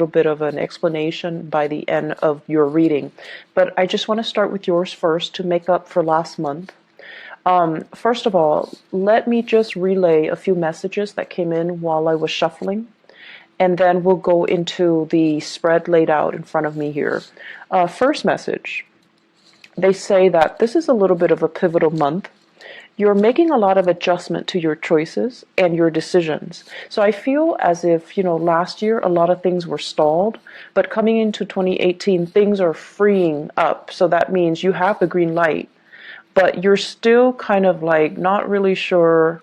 little bit of an explanation by the end of your reading. But I just want to start with yours first to make up for last month. First of all, let me just relay a few messages that came in while I was shuffling, and then we'll go into the spread laid out in front of me here. First message, they say that this is a little bit of a pivotal month. You're making a lot of adjustment to your choices and your decisions. So I feel as if, last year a lot of things were stalled, but coming into 2018, things are freeing up. So that means you have the green light, but you're still kind of like not really sure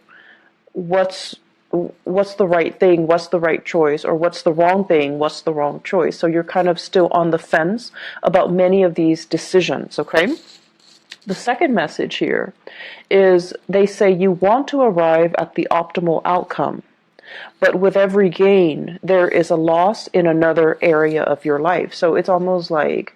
what's the right thing, what's the right choice, or what's the wrong thing, what's the wrong choice. So you're kind of still on the fence about many of these decisions, okay? The second message here is they say you want to arrive at the optimal outcome, but with every gain, there is a loss in another area of your life. So it's almost like,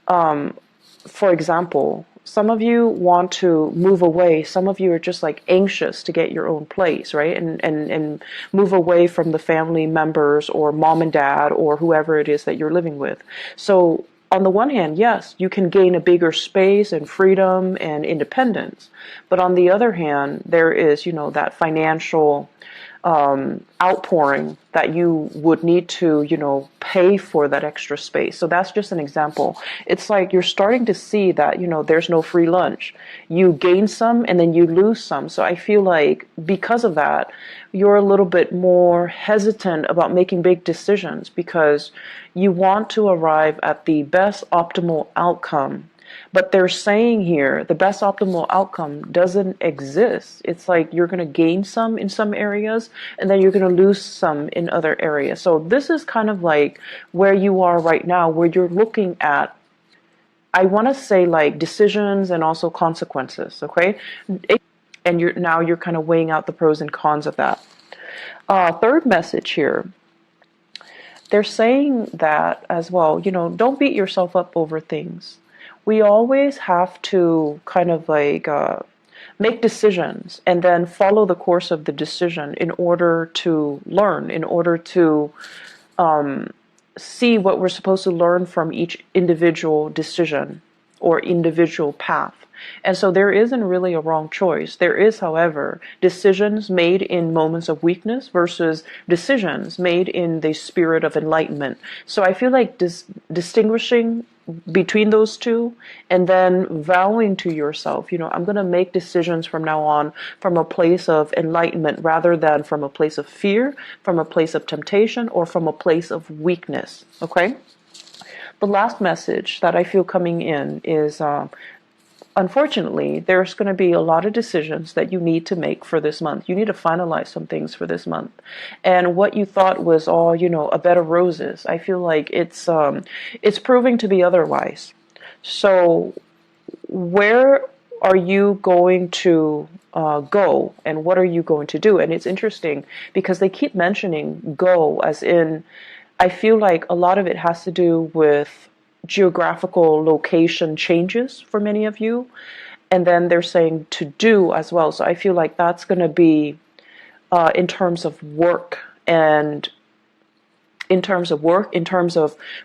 for example, some of you want to move away. Some of you are just like anxious to get your own place, right? And move away from the family members or mom and dad or whoever it is that you're living with. So on the one hand, yes, you can gain a bigger space and freedom and independence. But on the other hand, there is, that financial outpouring that you would need to, pay for that extra space. So that's just an example. It's like you're starting to see that, there's no free lunch. You gain some and then you lose some. So I feel like because of that, you're a little bit more hesitant about making big decisions because you want to arrive at the best optimal outcome. But they're saying here the best optimal outcome doesn't exist. It's like you're going to gain some in some areas and then you're going to lose some in other areas. So this is kind of like where you are right now, where you're looking at, I want to say like decisions and also consequences, okay? And you're kind of weighing out the pros and cons of that. Third message here. They're saying that as well, don't beat yourself up over things. We always have to kind of like make decisions and then follow the course of the decision in order to learn, in order to see what we're supposed to learn from each individual decision or individual path. And so there isn't really a wrong choice. There is, however, decisions made in moments of weakness versus decisions made in the spirit of enlightenment. So I feel like distinguishing between those two and then vowing to yourself, I'm going to make decisions from now on from a place of enlightenment rather than from a place of fear, from a place of temptation, or from a place of weakness. Okay? The last message that I feel coming in is unfortunately, there's going to be a lot of decisions that you need to make for this month. You need to finalize some things for this month. And what you thought was all, a bed of roses, I feel like it's proving to be otherwise. So where are you going to go and what are you going to do? And it's interesting because they keep mentioning go as in, I feel like a lot of it has to do with geographical location changes for many of you, and then they're saying to do as well. So I feel like that's going to be in terms of work and in terms of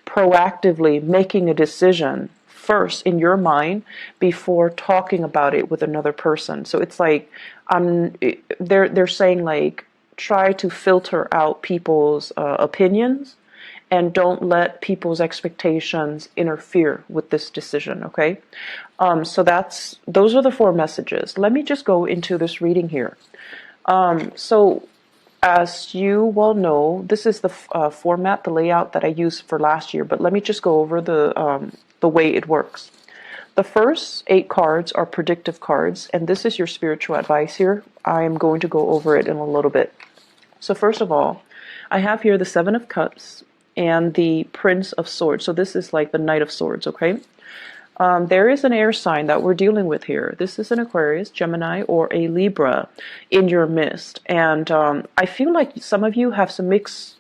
proactively making a decision first in your mind before talking about it with another person. So it's like they're saying like try to filter out people's opinions and don't let people's expectations interfere with this decision, okay? So those are the 4 messages. Let me just go into this reading here. So as you well know, this is the format, the layout that I used for last year, but let me just go over the way it works. The first 8 cards are predictive cards, and this is your spiritual advice here. I am going to go over it in a little bit. So first of all, I have here the 7 of Cups, and the Prince of Swords. So this is like the Knight of Swords, okay? There is an air sign that we're dealing with here. This is an Aquarius, Gemini, or a Libra in your midst. And I feel like some of you have some mixed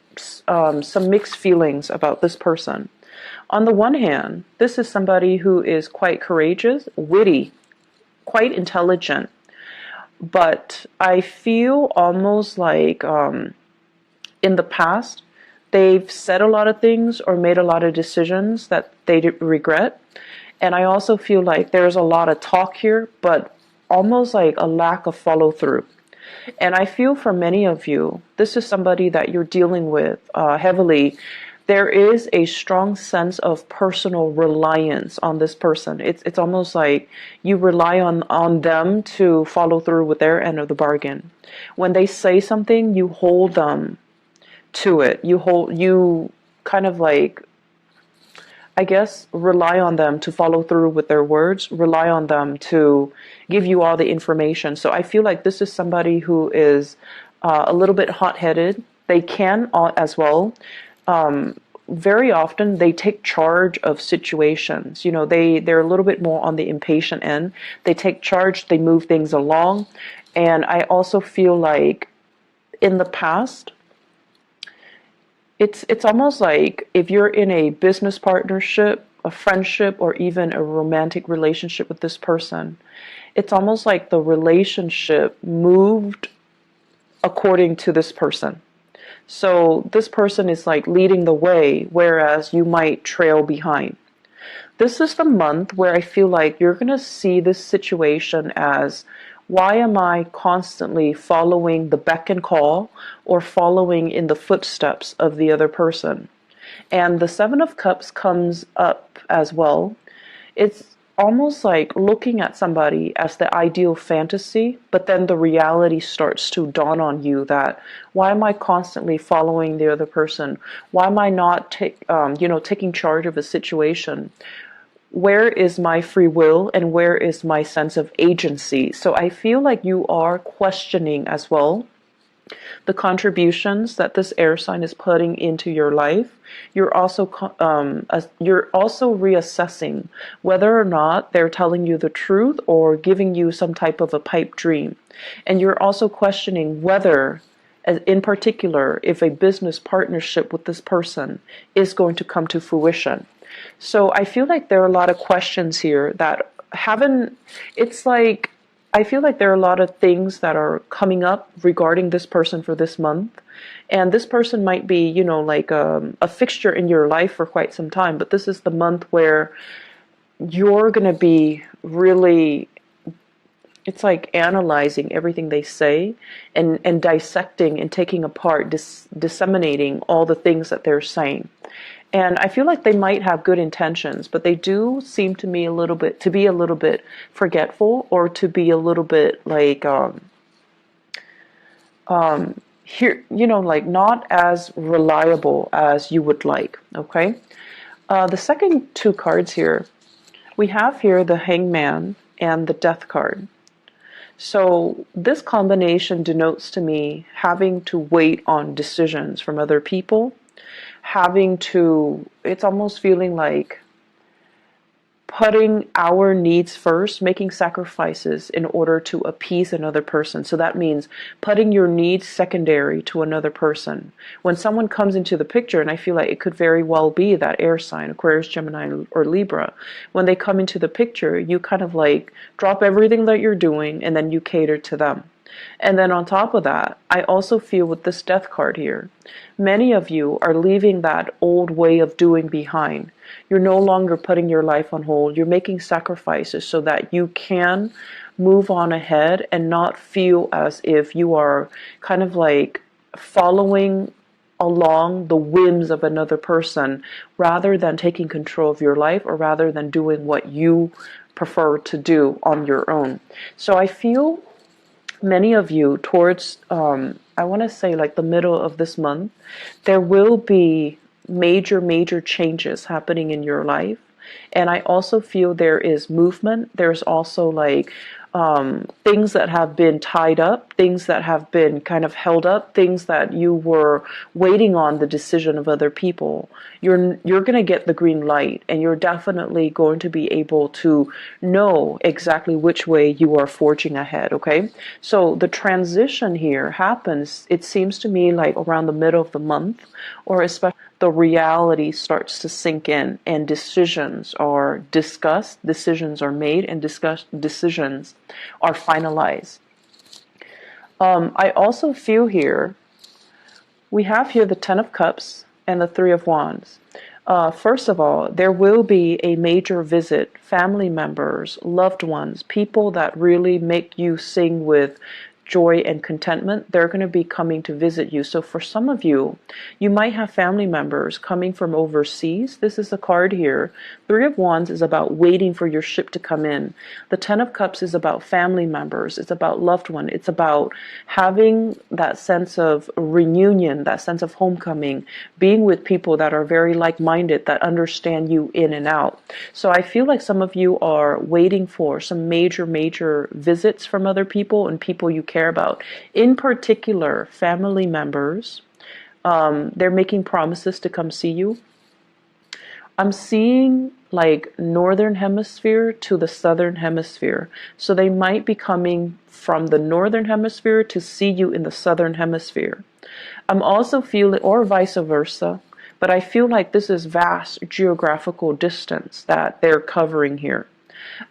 feelings about this person. On the one hand, this is somebody who is quite courageous, witty, quite intelligent. But I feel almost like in the past, They've said a lot of things or made a lot of decisions that they regret. And I also feel like there's a lot of talk here, but almost like a lack of follow through. And I feel for many of you, this is somebody that you're dealing with heavily. There is a strong sense of personal reliance on this person. It's almost like you rely on them to follow through with their end of the bargain. When they say something, you hold them to it. You kind of like, I guess, rely on them to follow through with their words, rely on them to give you all the information. So I feel like this is somebody who is a little bit hot-headed. They can as well. Very often they take charge of situations. You know, they're a little bit more on the impatient end. They take charge, they move things along. And I also feel like in the past, it's almost like if you're in a business partnership, a friendship, or even a romantic relationship with this person, it's almost like the relationship moved according to this person. So this person is like leading the way, whereas you might trail behind. This is the month where I feel like you're going to see this situation as, why am I constantly following the beck and call or following in the footsteps of the other person? And the Seven of Cups comes up as well. It's almost like looking at somebody as the ideal fantasy, but then the reality starts to dawn on you that, why am I constantly following the other person? Why am I not taking charge of a situation? Where is my free will and where is my sense of agency? So I feel like you are questioning as well the contributions that this air sign is putting into your life. You're also reassessing whether or not they're telling you the truth or giving you some type of a pipe dream. And you're also questioning whether, in particular, if a business partnership with this person is going to come to fruition. So I feel like there are a lot of questions here that I feel like there are a lot of things that are coming up regarding this person for this month. And this person might be, like a fixture in your life for quite some time. But this is the month where you're going to be really, it's like analyzing everything they say and dissecting and taking apart, disseminating all the things that they're saying. And I feel like they might have good intentions, but they do seem to me to be a little bit forgetful, or to be a little bit like like not as reliable as you would like. Okay. The second two cards here, we have here the Hangman and the Death card. So this combination denotes to me having to wait on decisions from other people. It's almost feeling like putting our needs first, making sacrifices in order to appease another person. So that means putting your needs secondary to another person. When someone comes into the picture, and I feel like it could very well be that air sign, Aquarius, Gemini, or Libra, when they come into the picture, you kind of like drop everything that you're doing and then you cater to them. And then on top of that, I also feel with this Death card here, many of you are leaving that old way of doing behind. You're no longer putting your life on hold. You're making sacrifices so that you can move on ahead and not feel as if you are kind of like following along the whims of another person, rather than taking control of your life, or rather than doing what you prefer to do on your own. So I feel many of you towards, I want to say like the middle of this month, there will be major changes happening in your life. And I also feel there is movement. There's also like things that have been tied up, things that have been kind of held up, things that you were waiting on the decision of other people. You're going to get the green light, and you're definitely going to be able to know exactly which way you are forging ahead, okay? So the transition here happens, it seems to me, like around the middle of the month, or especially the reality starts to sink in, and decisions are discussed, decisions are made, and decisions are finalized. I also feel here, we have here the Ten of Cups, and the Three of Wands. First of all, there will be a major visit, family members, loved ones, people that really make you sing with joy and contentment. They're going to be coming to visit you. So for some of you, you might have family members coming from overseas. This is a card here. Three of Wands is about waiting for your ship to come in. The Ten of Cups is about family members. It's about loved one. It's about having that sense of reunion, that sense of homecoming, being with people that are very like-minded, that understand you in and out. So I feel like some of you are waiting for some major visits from other people and people you care about. In particular, family members. They're making promises to come see you. I'm seeing like northern hemisphere to the southern hemisphere. So they might be coming from the northern hemisphere to see you in the southern hemisphere. I'm also feeling, or vice versa, but I feel like this is vast geographical distance that they're covering here.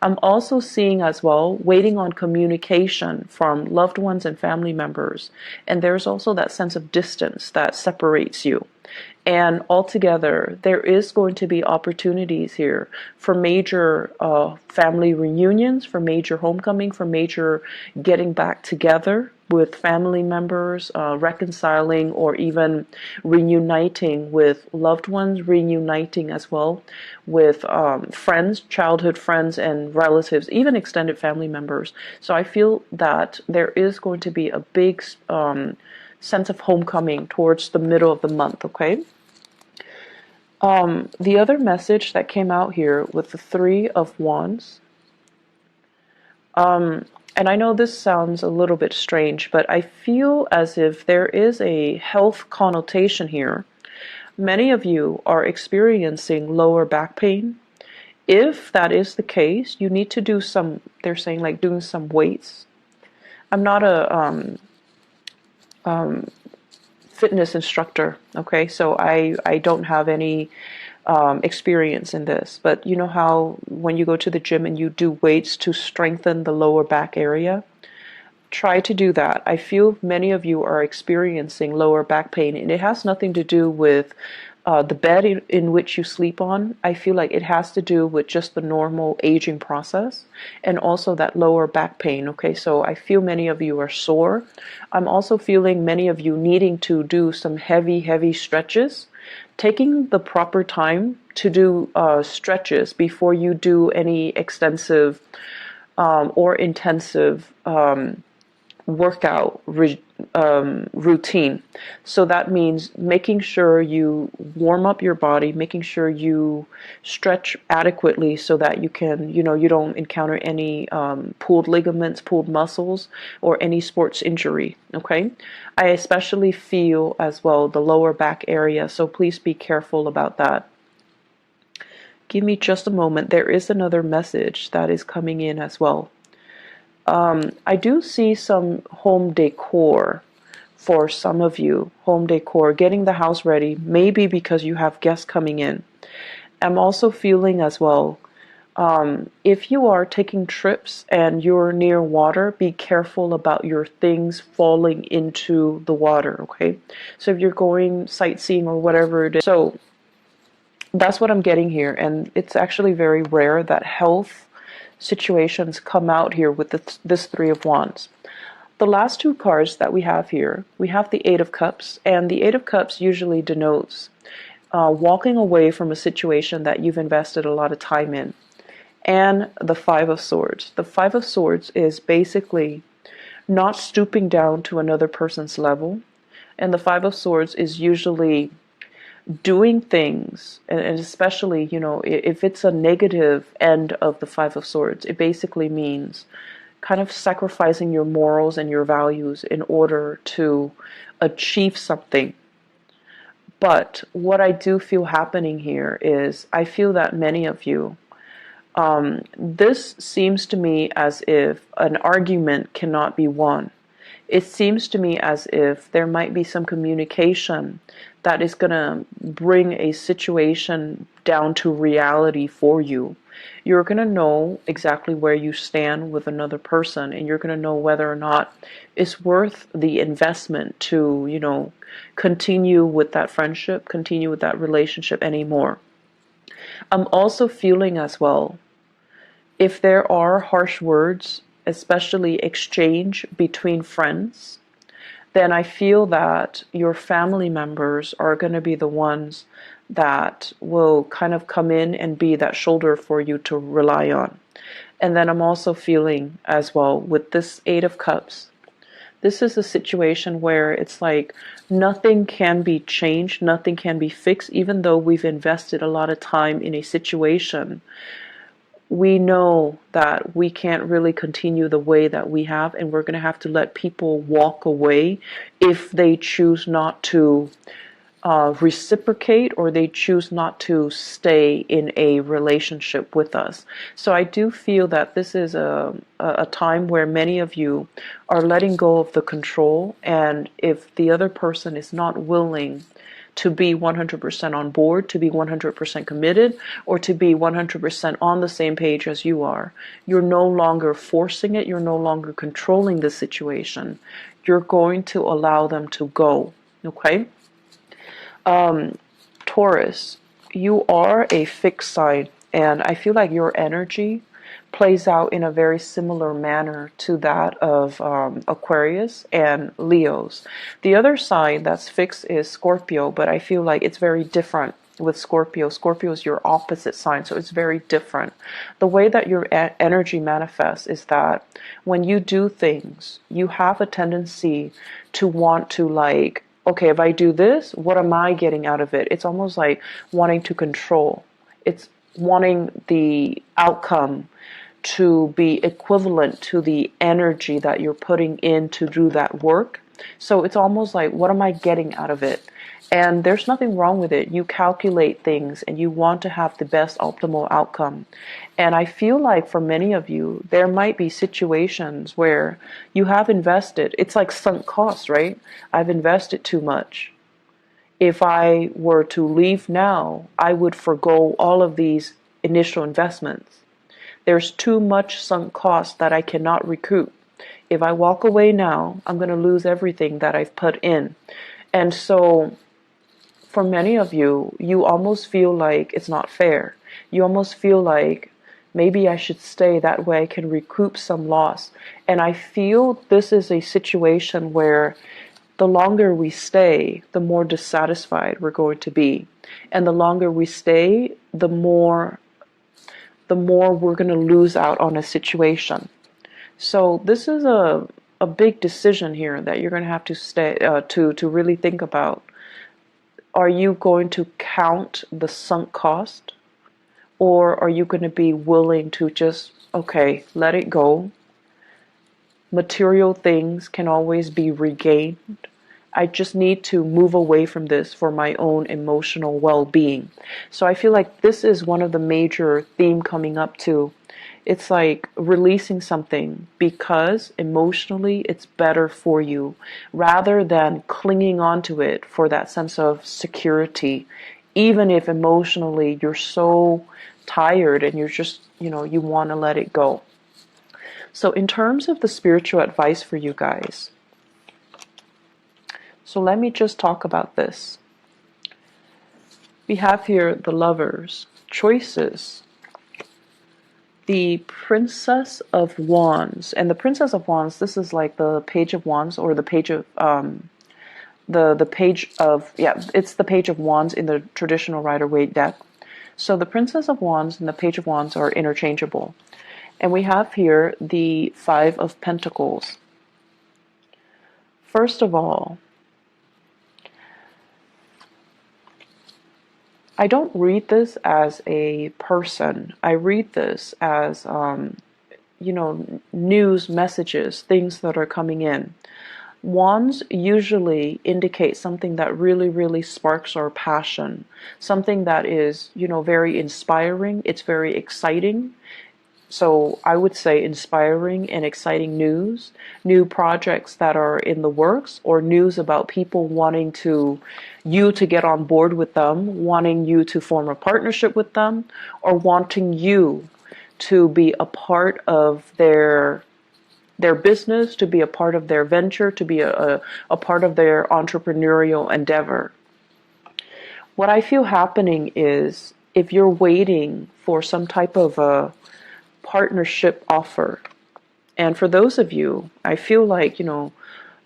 I'm also seeing as well, waiting on communication from loved ones and family members. And there's also that sense of distance that separates you. And altogether, there is going to be opportunities here for major family reunions, for major homecoming, for major getting back together with family members, reconciling or even reuniting with loved ones, reuniting as well with friends, childhood friends and relatives, even extended family members. So I feel that there is going to be a big sense of homecoming towards the middle of the month, okay? The other message that came out here with the Three of Wands, and I know this sounds a little bit strange, but I feel as if there is a health connotation here. Many of you are experiencing lower back pain. If that is the case, you need to do some, they're saying like doing some weights. I'm not a fitness instructor, okay, so I don't have any experience in this, but you know how when you go to the gym and you do weights to strengthen the lower back area, try to do that. I feel many of you are experiencing lower back pain, and it has nothing to do with the bed in which you sleep on. I feel like it has to do with just the normal aging process and also that lower back pain. Okay, so I feel many of you are sore. I'm also feeling many of you needing to do some heavy stretches. Taking the proper time to do stretches before you do any extensive or intensive workout routine. So that means making sure you warm up your body, making sure you stretch adequately so that you can, you don't encounter any pulled ligaments, pulled muscles, or any sports injury, okay? I especially feel as well the lower back area, so please be careful about that. Give me just a moment. There is another message that is coming in as well. I do see some home decor for some of you. Home decor, getting the house ready, maybe because you have guests coming in. I'm also feeling as well, if you are taking trips and you're near water, be careful about your things falling into the water, okay? So if you're going sightseeing or whatever it is. So that's what I'm getting here, and it's actually very rare that health situations come out here with this Three of Wands. The last two cards that we have here, we have the Eight of Cups, and the Eight of Cups usually denotes walking away from a situation that you've invested a lot of time in. And the Five of Swords. The Five of Swords is basically not stooping down to another person's level, and the Five of Swords is usually doing things, and especially, if it's a negative end of the Five of Swords, it basically means kind of sacrificing your morals and your values in order to achieve something. But what I do feel happening here is I feel that many of you, this seems to me as if an argument cannot be won. It seems to me as if there might be some communication that is going to bring a situation down to reality for you. You're going to know exactly where you stand with another person, and you're going to know whether or not it's worth the investment to, continue with that friendship, continue with that relationship anymore. I'm also feeling as well, if there are harsh words, especially exchange between friends, then I feel that your family members are going to be the ones that will kind of come in and be that shoulder for you to rely on. And then I'm also feeling as well with this Eight of Cups, this is a situation where it's like nothing can be changed, nothing can be fixed, even though we've invested a lot of time in a situation. We know that we can't really continue the way that we have, and we're going to have to let people walk away if they choose not to reciprocate, or they choose not to stay in a relationship with us. So I do feel that this is a time where many of you are letting go of the control, and if the other person is not willing to be 100% on board, to be 100% committed, or to be 100% on the same page as you are, you're no longer forcing it, you're no longer controlling the situation. You're going to allow them to go, okay? Taurus, you are a fixed sign, and I feel like your energy plays out in a very similar manner to that of Aquarius and Leos. The other sign that's fixed is Scorpio, but I feel like it's very different with Scorpio. Scorpio is your opposite sign, so it's very different. The way that your energy manifests is that when you do things, you have a tendency to want to, like, okay, if I do this, what am I getting out of it? It's almost like wanting to control. It's wanting the outcome to be equivalent to the energy that you're putting in to do that work. So it's almost like, what am I getting out of it? And there's nothing wrong with it. You calculate things and you want to have the best optimal outcome. And I feel like for many of you, there might be situations where you have invested. It's like sunk costs, right? I've invested too much. If I were to leave now, I would forgo all of these initial investments. There's too much sunk cost that I cannot recoup. If I walk away now, I'm going to lose everything that I've put in. And so for many of you, you almost feel like it's not fair. You almost feel like maybe I should stay, that way I can recoup some loss. And I feel this is a situation where the longer we stay, the more dissatisfied we're going to be. And the longer we stay, the more we're going to lose out on a situation. So this is a big decision here that you're going to have to stay to really think about. Are you going to count the sunk cost, or are you going to be willing to just, okay, let it go? Material things can always be regained. I just need to move away from this for my own emotional well-being. So I feel like this is one of the major theme coming up too. It's like releasing something because emotionally it's better for you, rather than clinging on to it for that sense of security, even if emotionally you're so tired and you're just, you want to let it go. So in terms of the spiritual advice for you guys, so let me just talk about this. We have here the Lovers, choices, the Princess of Wands. And the Princess of Wands, this is like the Page of Wands, or the page of the page of, it's the Page of Wands in the traditional Rider-Waite deck. So the Princess of Wands and the Page of Wands are interchangeable. And we have here the Five of Pentacles. First of all, I don't read this as a person. I read this as, news messages, things that are coming in. Wands usually indicate something that really, really sparks our passion. Something that is, very inspiring. It's very exciting. So I would say inspiring and exciting news, new projects that are in the works, or news about people wanting you to get on board with them, wanting you to form a partnership with them, or wanting you to be a part of their business, to be a part of their venture, to be a part of their entrepreneurial endeavor. What I feel happening is, if you're waiting for some type of a partnership offer, and for those of you, I feel like,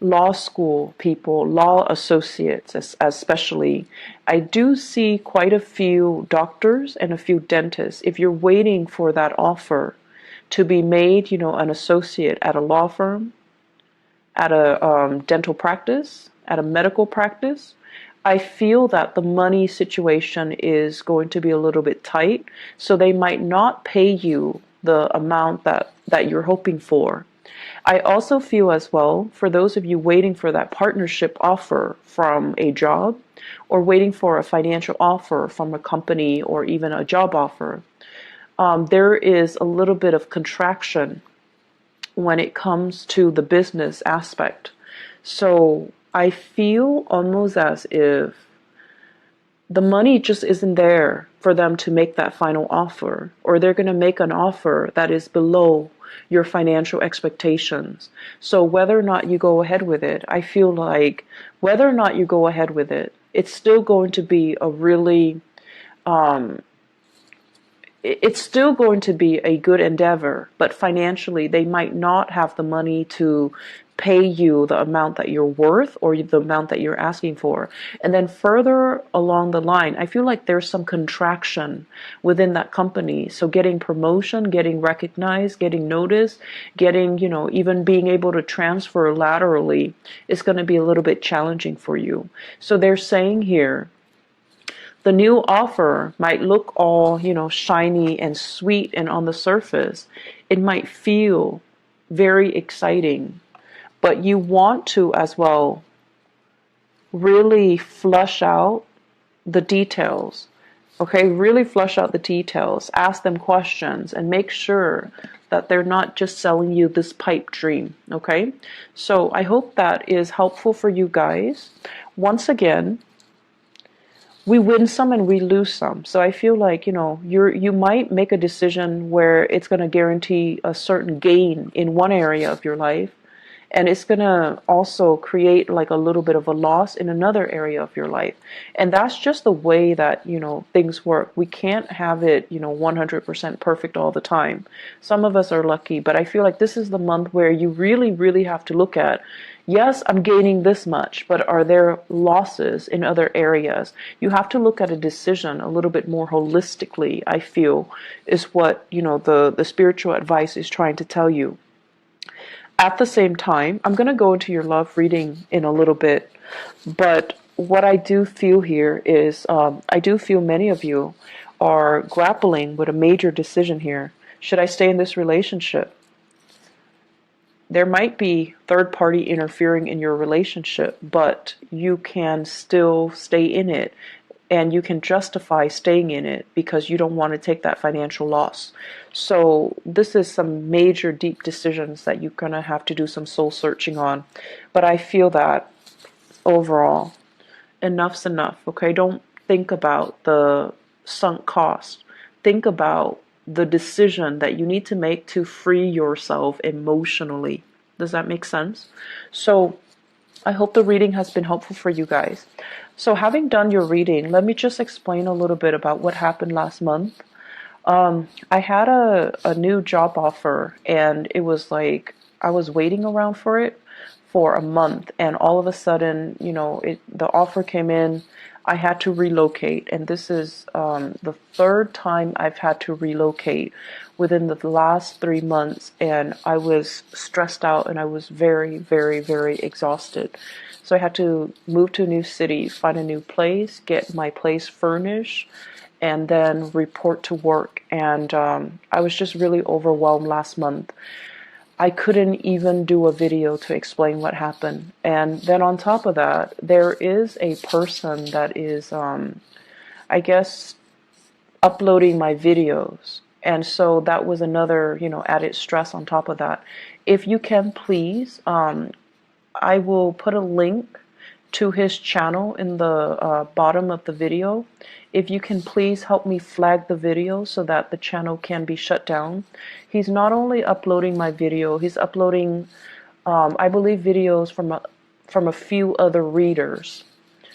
law school people, law associates especially, I do see quite a few doctors and a few dentists. If you're waiting for that offer to be made, an associate at a law firm, at a dental practice, at a medical practice, I feel that the money situation is going to be a little bit tight, so they might not pay you the amount that you're hoping for. I also feel as well, for those of you waiting for that partnership offer from a job, or waiting for a financial offer from a company, or even a job offer, there is a little bit of contraction when it comes to the business aspect. So I feel almost as if the money just isn't there for them to make that final offer, or they're going to make an offer that is below your financial expectations. So whether or not you go ahead with it, I feel like whether or not you go ahead with it, it's still going to be a really it's still going to be a good endeavor, but financially they might not have the money to pay you the amount that you're worth, or the amount that you're asking for. And then further along the line, I feel like there's some contraction within that company. So getting promotion, getting recognized, getting noticed, getting, even being able to transfer laterally is going to be a little bit challenging for you. So they're saying here, the new offer might look all, shiny and sweet, and on the surface, it might feel very exciting, but you want to as well really flush out the details. Okay, really flush out the details, ask them questions, and make sure that they're not just selling you this pipe dream. Okay, so I hope that is helpful for you guys. Once again, we win some and we lose some. So I feel like, you might make a decision where it's going to guarantee a certain gain in one area of your life, and it's going to also create like a little bit of a loss in another area of your life. And that's just the way that, things work. We can't have it, 100% perfect all the time. Some of us are lucky, but I feel like this is the month where you really, really have to look at, yes, I'm gaining this much, but are there losses in other areas? You have to look at a decision a little bit more holistically, I feel, is what, the spiritual advice is trying to tell you. At the same time, I'm going to go into your love reading in a little bit, but what I do feel here is, I do feel many of you are grappling with a major decision here. Should I stay in this relationship? There might be third party interfering in your relationship, but you can still stay in it, and you can justify staying in it because you don't want to take that financial loss. So this is some major deep decisions that you're going to have to do some soul searching on. But I feel that overall, enough's enough. Okay, don't think about the sunk cost. Think about the decision that you need to make to free yourself emotionally. Does that make sense? So I hope the reading has been helpful for you guys. So having done your reading, let me just explain a little bit about what happened last month. I had a new job offer, and it was like I was waiting around for it for a month, and all of a sudden, the offer came in. I had to relocate, and this is the third time I've had to relocate within the last 3 months, and I was stressed out, and I was very, very, very exhausted. So I had to move to a new city, find a new place, get my place furnished, and then report to work. And I was just really overwhelmed last month. I couldn't even do a video to explain what happened. And then on top of that, there is a person that is, I guess, uploading my videos. And so that was another, added stress on top of that. If you can, please, I will put a link to his channel in the bottom of the video. If you can please help me flag the video so that the channel can be shut down. He's not only uploading my video, he's uploading, I believe, videos from a few other readers.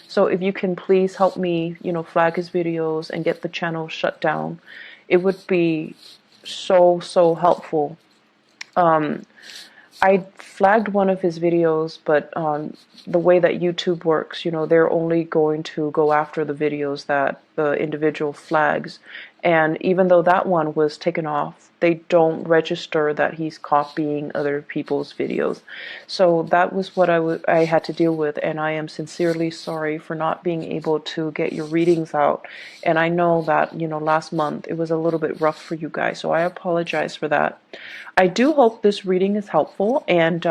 So if you can please help me, flag his videos and get the channel shut down, it would be so helpful. I flagged one of his videos, but the way that YouTube works, they're only going to go after the videos that the individual flags. And even though that one was taken off, they don't register that he's copying other people's videos. So that was what I had to deal with, and I am sincerely sorry for not being able to get your readings out. And I know that, last month it was a little bit rough for you guys, so I apologize for that. I do hope this reading is helpful, and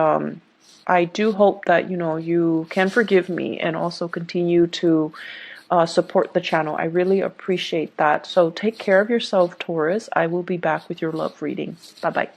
I do hope that, you can forgive me and also continue to support the channel. I really appreciate that. So take care of yourself, Taurus. I will be back with your love reading. Bye-bye.